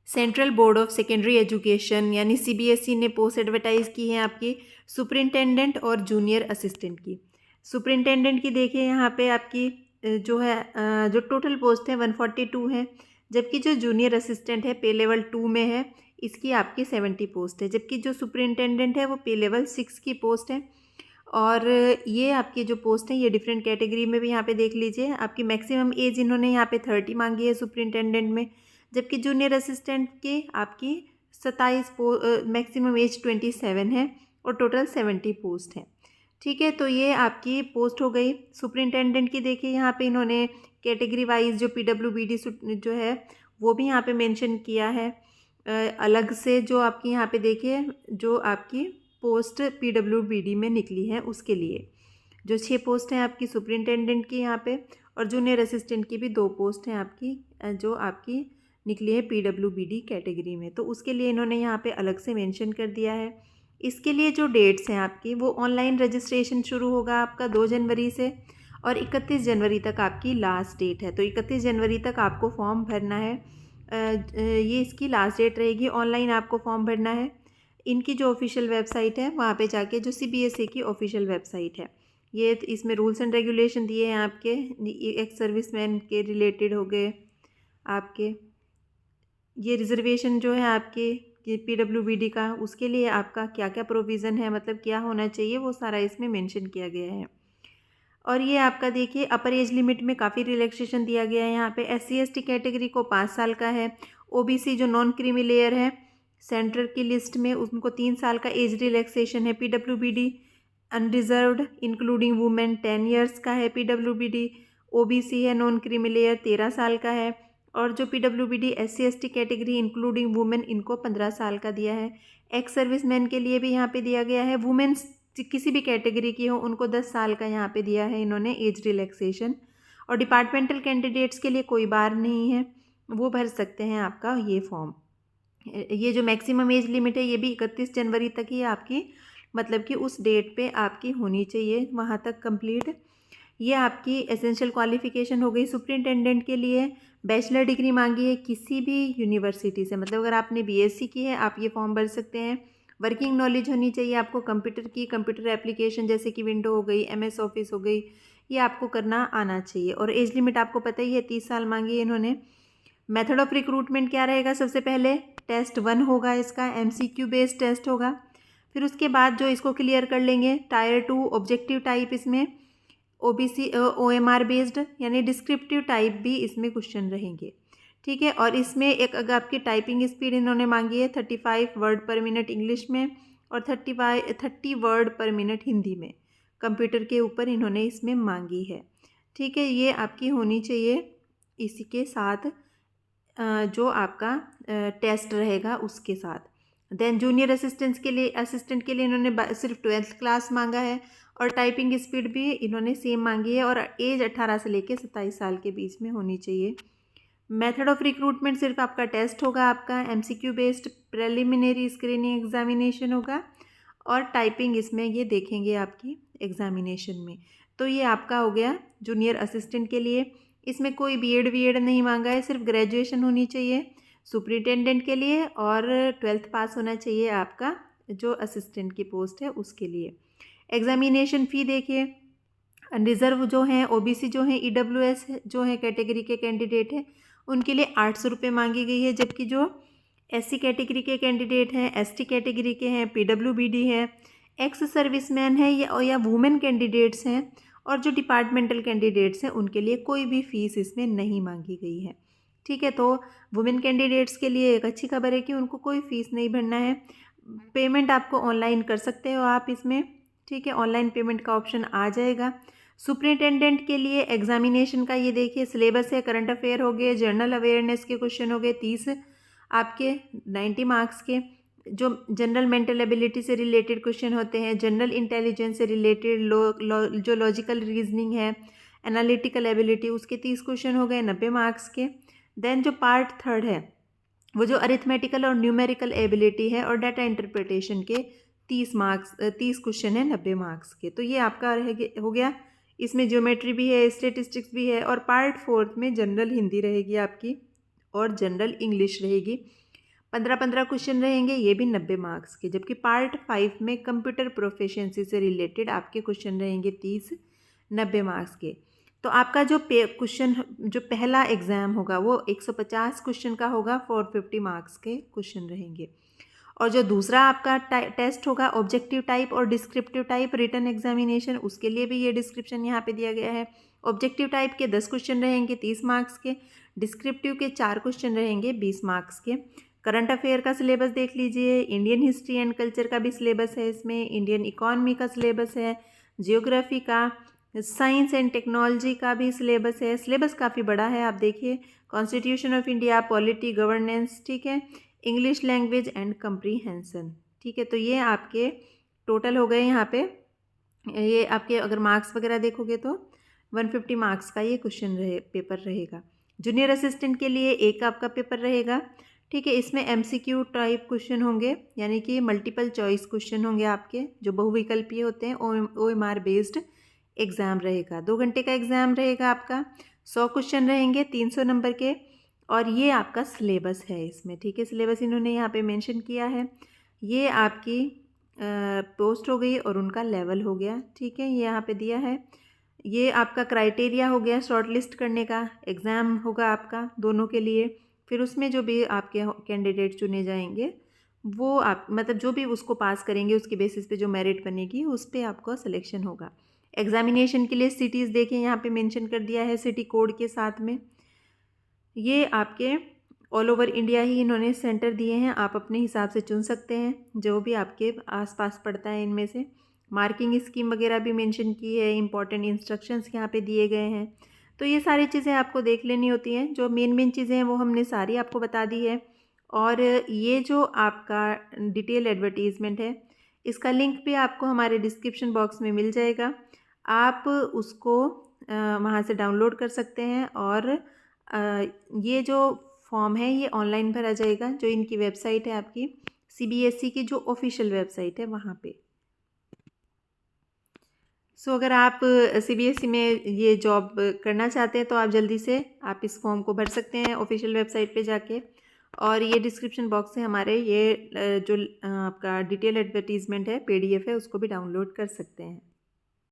Central board of secondary education यानी CBSE ने post advertise की है आपकी सुपरिंटेंडेंट और जूनियर असिस्टेंट की। सुपरिंटेंडेंट की देखिए यहाँ पे आपकी जो है जो टोटल पोस्ट है 142 है, जबकि जो जूनियर असिस्टेंट है पे लेवल 2 में है, इसकी आपकी 70 पोस्ट है, जबकि जो सुपरिंटेंडेंट है वो पे लेवल 6 की पोस्ट है। और ये आपकी जो पोस्ट है ये डिफरेंट कैटेगरी में भी यहाँ पे देख लीजिए। आपकी मैक्सिमम एज इन्होंने यहाँ पे 30 मांगी है सुपरिंटेंडेंट में, जबकि जूनियर असिस्टेंट की आपकी 27 मैक्सिमम एज 27 है और टोटल 70 पोस्ट है। ठीक है, तो ये आपकी पोस्ट हो गई सुपरिंटेंडेंट की। देखिए यहाँ पे इन्होंने कैटेगरी वाइज जो पीडब्ल्यूबीडी जो है वो भी यहाँ पे मेंशन किया है अलग से। जो आपकी यहाँ पे देखिए जो आपकी पोस्ट पीडब्ल्यूबीडी में निकली है उसके लिए जो 6 पोस्ट हैं आपकी सुपरिंटेंडेंट की यहाँ पे, और जूनियर असिस्टेंट की भी 2 पोस्ट हैं आपकी जो आपकी निकली है पीडब्ल्यूबीडी कैटेगरी में, तो उसके लिए इन्होंने यहाँ पे अलग से मेंशन कर दिया है। इसके लिए जो डेट्स हैं आपकी वो ऑनलाइन रजिस्ट्रेशन शुरू होगा आपका 2 जनवरी से और 31 जनवरी तक आपकी लास्ट डेट है। तो 31 जनवरी तक आपको फॉर्म भरना है, ये इसकी लास्ट डेट रहेगी, ऑनलाइन आपको फॉर्म भरना है। इनकी जो ऑफिशियल वेबसाइट है वहाँ पे जाके, जो सीबीएसई की ऑफिशियल वेबसाइट है, ये इसमें रूल्स एंड रेगुलेशन दिए हैं आपके एक्स सर्विसमैन के रिलेटेड हो गए आपके। ये रिजर्वेशन जो है आपके पीडब्ल्यूबीडी का, उसके लिए आपका क्या क्या प्रोविज़न है, मतलब क्या होना चाहिए, वो सारा इसमें मेंशन किया गया है। और ये आपका देखिए अपर एज लिमिट में काफ़ी रिलैक्सेशन दिया गया है। यहाँ पे SC/ST कैटेगरी को 5 साल का है, OBC जो नॉन क्रीमी लेयर है सेंटर की लिस्ट में उनको 3 साल का एज रिलैक्सेशन है। PWBD unreserved including women 10 years का है। PWBD OBC है नॉन क्रीमी लेयर 13 साल का है, और जो PWBD SC/ST category including women इनको 15 साल का दिया है। एक्स सर्विसमैन के लिए भी यहाँ पे दिया गया है, वुमेन्स किसी भी कैटेगरी की हो उनको 10 साल का यहाँ पे दिया है इन्होंने एज रिलैक्सेशन। और डिपार्टमेंटल कैंडिडेट्स के लिए कोई बार नहीं है, वो भर सकते हैं आपका ये फॉर्म। ये जो मैक्सिमम एज लिमिट है ये भी 31 जनवरी तक ही आपकी, मतलब कि उस डेट पे आपकी होनी चाहिए वहाँ तक कंप्लीट। ये आपकी एसेंशियल क्वालिफ़िकेशन हो गई सुपरिंटेंडेंट के लिए। बैचलर डिग्री मांगी है किसी भी यूनिवर्सिटी से, मतलब अगर आपने बीएससी की है आप ये फॉर्म भर सकते हैं। वर्किंग नॉलेज होनी चाहिए आपको कंप्यूटर की, कंप्यूटर एप्लीकेशन जैसे कि विंडो हो गई, MS ऑफिस हो गई, ये आपको करना आना चाहिए। और एज लिमिट आपको पता ही है 30 साल मांगी है इन्होंने। मेथड ऑफ रिक्रूटमेंट क्या रहेगा, सबसे पहले टेस्ट 1 होगा, इसका MCQ बेस्ड टेस्ट होगा। फिर उसके बाद जो इसको क्लियर कर लेंगे टायर 2 ऑब्जेक्टिव टाइप, इसमें OBC OMR बेस्ड यानी डिस्क्रिप्टिव टाइप भी इसमें क्वेश्चन रहेंगे। ठीक है, और इसमें एक अगर आपकी टाइपिंग स्पीड इन्होंने मांगी है 35 वर्ड पर मिनट इंग्लिश में और 30 वर्ड पर मिनट हिंदी में, कंप्यूटर के ऊपर इन्होंने इसमें मांगी है। ठीक है, ये आपकी होनी चाहिए। इसी के साथ जो आपका टेस्ट रहेगा उसके साथ। देन जूनियर असिस्टेंट के लिए इन्होंने सिर्फ 12th क्लास मांगा है, और टाइपिंग स्पीड भी इन्होंने सेम मांगी है, और एज 18 से लेकर 27 साल के बीच में होनी चाहिए। मेथड ऑफ रिक्रूटमेंट सिर्फ आपका टेस्ट होगा, आपका MCQ based preliminary screening examination होगा, और टाइपिंग इसमें ये देखेंगे आपकी एग्जामिनेशन में। तो ये आपका हो गया जूनियर असिस्टेंट के लिए। इसमें कोई BEd नहीं मांगा है, सिर्फ ग्रेजुएशन होनी चाहिए सुपरिटेंडेंट के लिए, और 12th पास होना चाहिए आपका जो असिस्टेंट की पोस्ट है उसके लिए। एग्जामिनेशन फ़ी देखिए, रिज़र्व जो हैं OBC जो हैं EWS जो है कैटेगरी के कैंडिडेट हैं उनके लिए 800 रुपये मांगी गई है, जबकि जो SC कैटेगरी के कैंडिडेट हैं, ST कैटेगरी के हैं, PWBD है, एक्स सर्विसमैन है या वुमेन कैंडिडेट्स हैं, और जो डिपार्टमेंटल कैंडिडेट्स हैं उनके लिए कोई भी फ़ीस इसमें नहीं मांगी गई है। ठीक है, तो वुमेन कैंडिडेट्स के लिए एक अच्छी खबर है कि उनको कोई फ़ीस नहीं भरना है, पेमेंट आपको ऑनलाइन कर सकते हो आप इसमें। ठीक है, ऑनलाइन पेमेंट का ऑप्शन आ जाएगा। सुपरिटेंडेंट के लिए एग्जामिनेशन का ये देखिए सिलेबस है, करंट अफेयर हो गए, जनरल अवेयरनेस के क्वेश्चन हो गए 30 आपके 90 मार्क्स के, जो जनरल मेंटल एबिलिटी से रिलेटेड क्वेश्चन होते हैं, जनरल इंटेलिजेंस से रिलेटेड जो लॉजिकल रीजनिंग है, एनालिटिकल एबिलिटी, उसके 30 क्वेश्चन हो गए 90 मार्क्स के। देन जो पार्ट 3 है वो जो अरिथमेटिकल और न्यूमेरिकल एबिलिटी है और डाटा इंटरप्रिटेशन के 30 क्वेश्चन है 90 मार्क्स के। तो ये आपका हो गया। इसमें ज्योमेट्री भी है, स्टेटिस्टिक्स भी है, और पार्ट 4 में जनरल हिंदी रहेगी आपकी और जनरल इंग्लिश रहेगी। 15-15 क्वेश्चन रहेंगे, ये भी 90 मार्क्स के। जबकि पार्ट 5 में कंप्यूटर प्रोफिशिएंसी से रिलेटेड आपके क्वेश्चन रहेंगे 30 90 मार्क्स के। तो आपका जो क्वेश्चन जो पहला एग्ज़ाम होगा वो 150 क्वेश्चन का होगा, 450 मार्क्स के क्वेश्चन रहेंगे। और जो दूसरा आपका टेस्ट होगा ऑब्जेक्टिव टाइप और डिस्क्रिप्टिव टाइप रिटन एग्जामिनेशन, उसके लिए भी ये डिस्क्रिप्शन यहाँ पे दिया गया है। ऑब्जेक्टिव टाइप के 10 क्वेश्चन रहेंगे 30 मार्क्स के, डिस्क्रिप्टिव के 4 क्वेश्चन रहेंगे 20 मार्क्स के। करंट अफेयर का सिलेबस देख लीजिए, इंडियन हिस्ट्री एंड कल्चर का भी सिलेबस है इसमें, इंडियन इकोनॉमी का सिलेबस है, जियोग्राफी का, साइंस एंड टेक्नोलॉजी का भी सिलेबस है। सिलेबस काफ़ी बड़ा है, आप देखिए, constitution of India, polity, governance, ठीक है, इंग्लिश लैंग्वेज एंड कंप्रीहेंशन, ठीक है। तो ये आपके टोटल हो गए यहाँ पे, ये आपके अगर मार्क्स वगैरह देखोगे तो 150 मार्क्स का ये क्वेश्चन पेपर रहेगा। जूनियर असिस्टेंट के लिए एक आपका पेपर रहेगा, ठीक है। इसमें एमसीक्यू टाइप क्वेश्चन होंगे, यानी कि मल्टीपल चॉइस क्वेश्चन होंगे आपके, जो बहुविकल्पीय होते हैं। OMR बेस्ड एग्ज़ाम रहेगा, 2 घंटे का एग्ज़ाम रहेगा आपका, 100 क्वेश्चन रहेंगे 300 नंबर के। और ये आपका सिलेबस है इसमें, ठीक है। सिलेबस इन्होंने यहाँ पे मेंशन किया है। ये आपकी पोस्ट हो गई और उनका लेवल हो गया, ठीक है, ये यहाँ पे दिया है। ये आपका क्राइटेरिया हो गया शॉर्ट लिस्ट करने का, एग्ज़ाम होगा आपका दोनों के लिए। फिर उसमें जो भी आपके कैंडिडेट चुने जाएंगे वो आप मतलब जो भी उसको पास करेंगे उसकी बेसिस पे जो मेरिट बनेगी उस पर आपका सिलेक्शन होगा। एग्जामिनेशन के लिए सिटीज़ देखें यहाँ पे मेंशन कर दिया है सिटी कोड के साथ में। ये आपके ऑल ओवर इंडिया ही इन्होंने सेंटर दिए हैं, आप अपने हिसाब से चुन सकते हैं जो भी आपके आसपास पड़ता है इनमें से। मार्किंग स्कीम वगैरह भी मेंशन की है, इंपॉर्टेंट इंस्ट्रक्शंस यहाँ पे दिए गए हैं। तो ये सारी चीज़ें आपको देख लेनी होती हैं, जो मेन चीज़ें हैं वो हमने सारी आपको बता दी है। और ये जो आपका डिटेल एडवर्टीज़मेंट है इसका लिंक भी आपको हमारे डिस्क्रिप्शन बॉक्स में मिल जाएगा, आप उसको वहाँ से डाउनलोड कर सकते हैं। और ये जो फॉर्म है ये ऑनलाइन भरा जाएगा, जो इनकी वेबसाइट है आपकी CBSE की जो ऑफिशियल वेबसाइट है वहाँ पे। सो अगर आप CBSE में ये जॉब करना चाहते हैं तो आप जल्दी से आप इस फॉर्म को भर सकते हैं ऑफिशियल वेबसाइट पे जाके। और ये डिस्क्रिप्शन बॉक्स से हमारे ये जो आपका डिटेल एडवर्टीज़मेंट है PDF है उसको भी डाउनलोड कर सकते हैं।